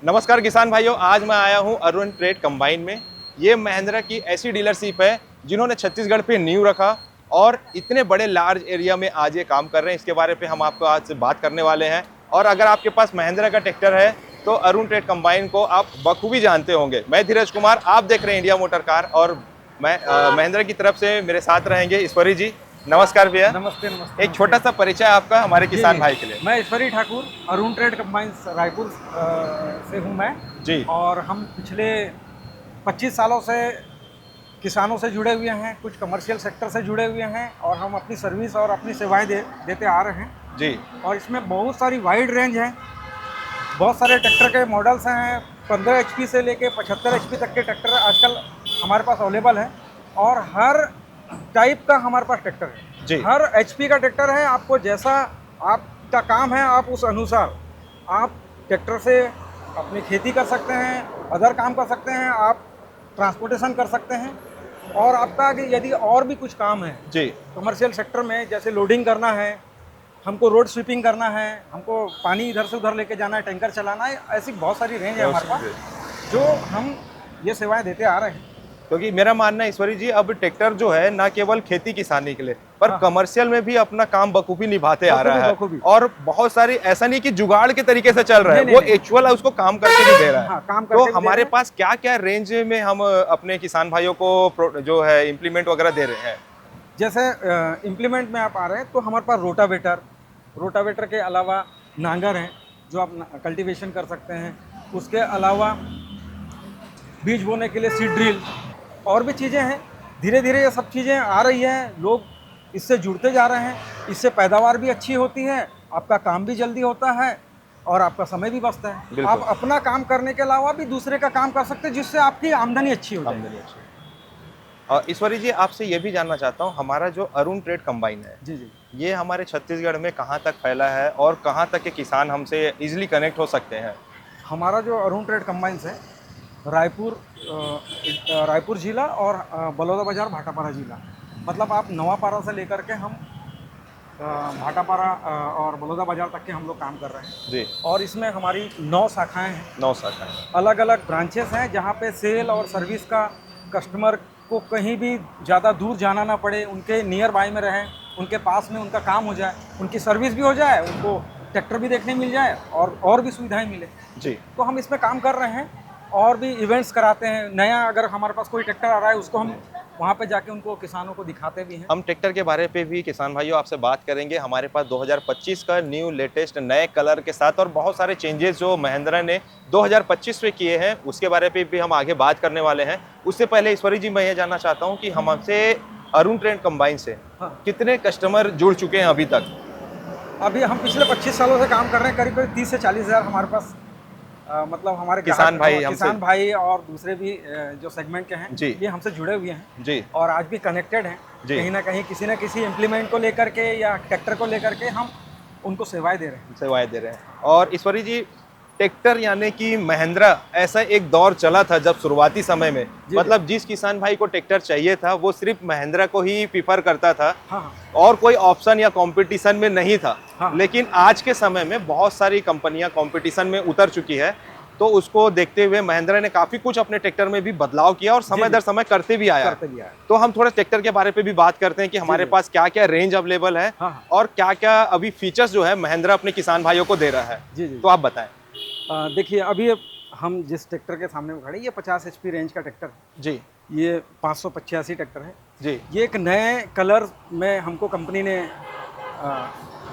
नमस्कार किसान भाइयों, आज मैं आया हूं अरुण ट्रेड कंबाइन में। ये महिंद्रा की ऐसी डीलरशिप है जिन्होंने छत्तीसगढ़ पे नींव रखा और इतने बड़े लार्ज एरिया में आज ये काम कर रहे हैं। इसके बारे पे हम आपको आज से बात करने वाले हैं। और अगर आपके पास महिंद्रा का ट्रैक्टर है तो अरुण ट्रेड कंबाइन को आप बखूबी जानते होंगे। मैं धीरज कुमार, आप देख रहे हैं इंडिया मोटर कार और मैं महिंद्रा की तरफ से मेरे साथ रहेंगे ईश्वरी जी। नमस्कार भैया। नमस्ते नमस्ते। एक छोटा सा परिचय आपका हमारे किसान भाई के लिए। मैं ईश्वरी ठाकुर, अरुण ट्रेड कंबाइंस रायपुर से हूं मैं जी। और हम पिछले 25 सालों से किसानों से जुड़े हुए हैं, कुछ कमर्शियल सेक्टर से जुड़े हुए हैं और हम अपनी सर्विस और अपनी सेवाएं देते आ रहे हैं जी। और इसमें बहुत सारी वाइड रेंज है। बहुत सारे ट्रैक्टर के मॉडल्स हैं। 15 HP से लेके 75 HP तक के ट्रैक्टर आजकल हमारे पास अवेलेबल है और हर टाइप का हमारे पास ट्रैक्टर है जी। हर HP का ट्रैक्टर है। आपको जैसा आपका काम है आप उस अनुसार आप ट्रैक्टर से अपनी खेती कर सकते हैं, अदर काम कर सकते हैं, आप ट्रांसपोर्टेशन कर सकते हैं। और आपका यदि और भी कुछ काम है जी। कमर्शियल सेक्टर में, जैसे लोडिंग करना है, हमको रोड स्वीपिंग करना है, हमको पानी इधर से उधर लेके जाना है, टैंकर चलाना है, ऐसी बहुत सारी रेंज है हमारे पास जो हम ये सेवाएं देते आ रहे हैं। क्योंकि मेरा मानना है ईश्वरी जी, अब ट्रैक्टर जो है ना केवल खेती किसानी के लिए पर कमर्शियल में भी अपना काम बखूबी निभाते आ रहा है। और बहुत सारी ऐसा नहीं कि जुगाड़ के तरीके से चल रहा है, वो एक्चुअल है उसको काम करके भी दे रहा है। हाँ, काम तो हमारे पास क्या क्या रेंज में हम अपने किसान भाइयों को जो है इम्प्लीमेंट वगैरह दे रहे हैं? जैसे इम्प्लीमेंट में आप आ रहे हैं तो हमारे पास रोटावेटर के अलावा नांगर हैं जो आप कल्टीवेशन कर सकते हैं। उसके अलावा बीज बोने के लिए सीड ड्रिल और भी चीज़ें हैं। धीरे धीरे ये सब चीज़ें आ रही हैं, लोग इससे जुड़ते जा रहे हैं। इससे पैदावार भी अच्छी होती है, आपका काम भी जल्दी होता है और आपका समय भी बचता है। आप अपना काम करने के अलावा भी दूसरे का काम कर सकते हैं जिससे आपकी आमदनी अच्छी हो जाए। और ईश्वरी जी, आपसे ये भी जानना चाहता हूँ, हमारा जो अरुण ट्रेड कंबाइन है जी जी, ये हमारे छत्तीसगढ़ में कहाँ तक फैला है और कहाँ तक के किसान हमसे इजीली कनेक्ट हो सकते हैं? हमारा जो अरुण ट्रेड कंबाइंस है रायपुर जिला और बलौदा बाजार भाटापारा जिला, मतलब आप नवापारा से लेकर के हम भाटापारा और बलौदा बाजार तक के हम लोग काम कर रहे हैं जी। और इसमें हमारी 9 शाखाएं हैं। 9 शाखाएं, अलग अलग ब्रांचेस हैं जहाँ पे सेल और सर्विस का कस्टमर को कहीं भी ज़्यादा दूर जाना ना पड़े, उनके नियर बाय में रहें, उनके पास में उनका काम हो जाए, उनकी सर्विस भी हो जाए, उनको ट्रैक्टर भी देखने मिल जाए और भी सुविधाएं मिले जी। तो हम इसमें काम कर रहे हैं और भी इवेंट्स कराते हैं। नया अगर हमारे पास कोई ट्रैक्टर आ रहा है उसको हम वहाँ पे जाके उनको किसानों को दिखाते भी हैं। हम ट्रैक्टर के बारे पे भी किसान भाइयों आपसे बात करेंगे। हमारे पास 2025 का न्यू लेटेस्ट नए कलर के साथ और बहुत सारे चेंजेस जो महिंद्रा ने 2025 में किए हैं उसके बारे पे भी हम आगे बात करने वाले हैं। उससे पहले ईश्वरी जी, मैं ये जानना चाहता हूँ कि हमसे अरुण ट्रेड कंबाइन से कितने कस्टमर जुड़ चुके हैं अभी तक? अभी हम पिछले 25 सालों से काम कर रहे हैं। करीब करीब 30 से 40 हज़ार हमारे पास मतलब हमारे किसान भाई और दूसरे भी जो सेगमेंट के हैं ये हमसे जुड़े हुए हैं जी। और आज भी कनेक्टेड हैं कहीं ना कहीं, किसी न किसी इम्प्लीमेंट को लेकर के या ट्रैक्टर को लेकर के हम उनको सेवाएं दे रहे हैं। और ईश्वरी जी, ट्रैक्टर यानी कि महिंद्रा, ऐसा एक दौर चला था जब शुरुआती समय में, मतलब जिस किसान भाई को ट्रैक्टर चाहिए था वो सिर्फ महिंद्रा को ही प्रीफर करता था। हाँ। और कोई ऑप्शन या कंपटीशन में नहीं था। हाँ। लेकिन आज के समय में बहुत सारी कंपनियां कंपटीशन में उतर चुकी है, तो उसको देखते हुए महिंद्रा ने काफी कुछ अपने ट्रैक्टर में भी बदलाव किया और समय दर समय करते भी आया। तो हम थोड़ा ट्रैक्टर के बारे पे भी बात करते हैं कि हमारे पास क्या क्या रेंज अवेलेबल है और क्या क्या अभी फीचर्स जो है महिंद्रा अपने किसान भाइयों को दे रहा है। तो आप बताएं। देखिए, अभी हम जिस ट्रैक्टर के सामने में खड़े, ये 50 HP रेंज का ट्रैक्टर है जी। ये 585 ट्रैक्टर है जी। ये एक नए कलर में हमको कंपनी ने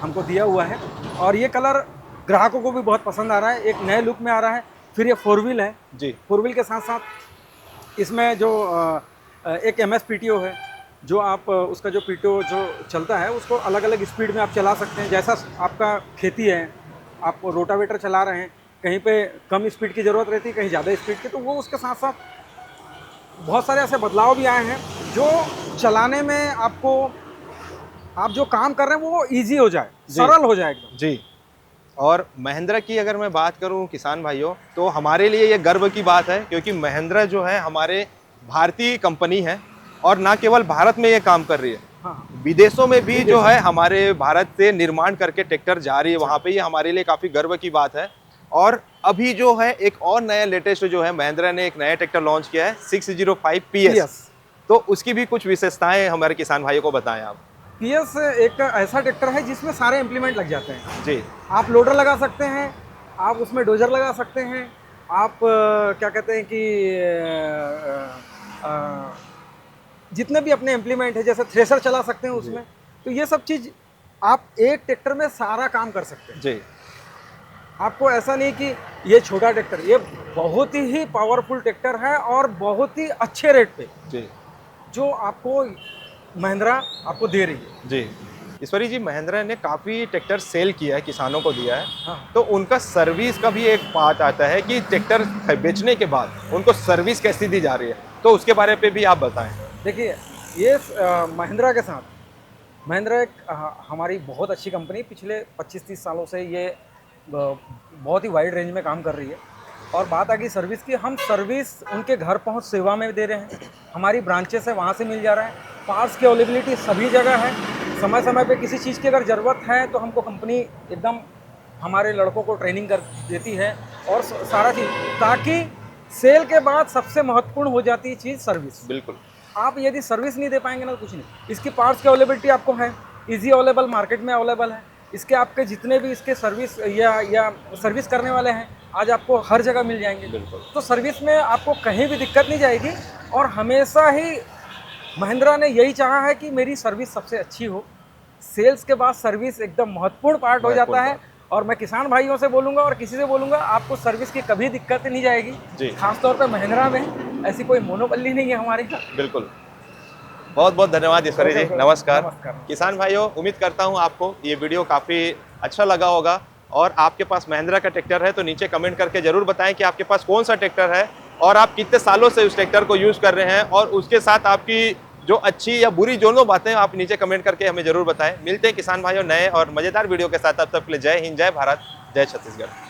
हमको दिया हुआ है और ये कलर ग्राहकों को भी बहुत पसंद आ रहा है, एक नए लुक में आ रहा है। फिर ये 4 व्हील है जी। 4 व्हील के साथ साथ इसमें जो एक MS PTO है, जो आप उसका जो PTO जो चलता है उसको अलग अलग स्पीड में आप चला सकते हैं। जैसा आपका खेती है, आप रोटावेटर चला रहे हैं, कहीं पे कम स्पीड की ज़रूरत रहती है, कहीं ज़्यादा स्पीड की, तो वो उसके साथ साथ बहुत सारे ऐसे बदलाव भी आए हैं जो चलाने में आपको, आप जो काम कर रहे हैं वो इजी हो जाए, सरल हो जाए एकदम जी। और महिंद्रा की अगर मैं बात करूं किसान भाइयों, तो हमारे लिए ये गर्व की बात है क्योंकि महिंद्रा जो है हमारे भारतीय कंपनी है और ना केवल भारत में ये काम कर रही है, विदेशों में भी जो है हमारे भारत से निर्माण करके ट्रैक्टर जा रही है वहाँ पे। ये हमारे लिए काफ़ी गर्व की बात है। और अभी जो है एक और नया लेटेस्ट जो है महिंद्रा ने एक नया ट्रैक्टर लॉन्च किया है 605 PS। तो उसकी भी कुछ विशेषताएं हमारे किसान भाइयों को बताएं आप। PS एक ऐसा ट्रैक्टर है जिसमें सारे इम्प्लीमेंट लग जाते हैं जी। आप लोडर लगा सकते हैं, आप उसमें डोजर लगा सकते हैं, आप क्या कहते हैं कि जितने भी अपने इम्प्लीमेंट है जैसे थ्रेसर चला सकते हैं उसमें। तो ये सब चीज़ आप एक ट्रैक्टर में सारा काम कर सकते हैं जी। आपको ऐसा नहीं कि ये छोटा ट्रैक्टर, ये बहुत ही पावरफुल ट्रैक्टर है और बहुत ही अच्छे रेट पे जी जो आपको महिंद्रा आपको दे रही है। जी। ईश्वरी जी, महिंद्रा ने काफ़ी ट्रैक्टर सेल किया है, किसानों को दिया है। हाँ। तो उनका सर्विस का भी एक पार्ट आता है कि ट्रैक्टर बेचने के बाद उनको सर्विस कैसी दी जा रही है, तो उसके बारे पे भी आप बताएं। देखिए ये महिंद्रा के साथ महिंद्रा एक हमारी बहुत अच्छी कंपनी, पिछले 25-30 सालों से ये बहुत ही वाइड रेंज में काम कर रही है। और बात आ गई सर्विस की, हम सर्विस उनके घर पहुंच सेवा में दे रहे हैं, हमारी ब्रांचेस है वहाँ से मिल जा रहा है, पार्ट्स की अवेलेबिलिटी सभी जगह है, समय समय पे किसी चीज़ की अगर ज़रूरत है तो हमको कंपनी एकदम हमारे लड़कों को ट्रेनिंग कर देती है और सारा चीज़, ताकि सेल के बाद सबसे महत्वपूर्ण हो जाती है चीज़ सर्विस। बिल्कुल। आप यदि सर्विस नहीं दे पाएंगे ना तो कुछ नहीं। इसकी पार्ट्स की अवेलेबिलिटी आपको है, इजी अवेलेबल, मार्केट में अवेलेबल है। इसके आपके जितने भी इसके सर्विस या सर्विस करने वाले हैं आज आपको हर जगह मिल जाएंगे। बिल्कुल। तो सर्विस में आपको कहीं भी दिक्कत नहीं जाएगी। और हमेशा ही महिंद्रा ने यही चाहा है कि मेरी सर्विस सबसे अच्छी हो। सेल्स के बाद सर्विस एकदम महत्वपूर्ण पार्ट हो जाता है। और मैं किसान भाइयों से बोलूँगा और किसी से बोलूँगा, आपको सर्विस की कभी दिक्कत नहीं जाएगी। खासतौर पर महिंद्रा में ऐसी कोई मोनोपल्ली नहीं है हमारे यहाँ। बिल्कुल। बहुत बहुत धन्यवाद ईश्वरी जी। नमस्कार। किसान भाइयों, उम्मीद करता हूँ आपको ये वीडियो काफ़ी अच्छा लगा होगा। और आपके पास महिंद्रा का ट्रैक्टर है तो नीचे कमेंट करके ज़रूर बताएं कि आपके पास कौन सा ट्रैक्टर है और आप कितने सालों से उस ट्रैक्टर को यूज़ कर रहे हैं, और उसके साथ आपकी जो अच्छी या बुरी दोनों बातें आप नीचे कमेंट करके हमें ज़रूर बताएं। मिलते हैं किसान भाइयों नए और मज़ेदार वीडियो के साथ। तब तक के लिए जय हिंद, जय भारत, जय छत्तीसगढ़।